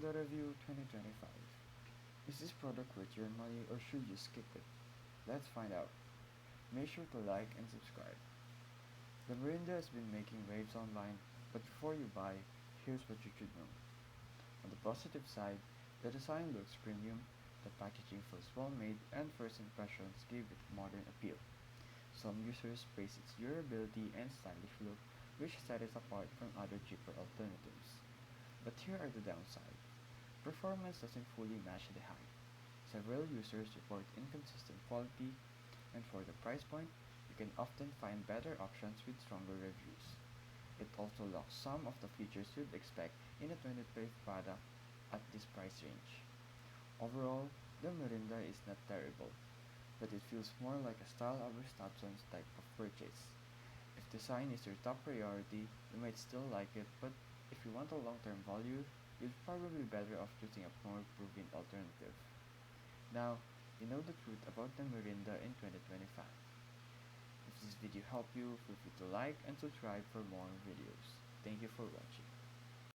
TheMirinda Review 2025. Is this product worth your money or should you skip it? Let's find out. Make sure to like and subscribe. TheMirinda has been making waves online, but before you buy, here's what you should know. On the positive side, the design looks premium, the packaging feels well made, and first impressions give it modern appeal. Some users praise its durability and stylish look, which set it apart from other cheaper alternatives. But here are the downsides. Performance doesn't fully match the hype. Several users report inconsistent quality, and for the price point, you can often find better options with stronger reviews. It also lacks some of the features you'd expect in a 2025 product at this price range. Overall, the Mirinda is not terrible, but it feels more like a style over substance type of purchase. If design is your top priority, you might still like it, but if you want a long-term value, you'll probably be better off choosing a more proven alternative. Now, you know the truth about the Mirinda in 2025. If this video helped you, feel free to like and subscribe for more videos. Thank you for watching.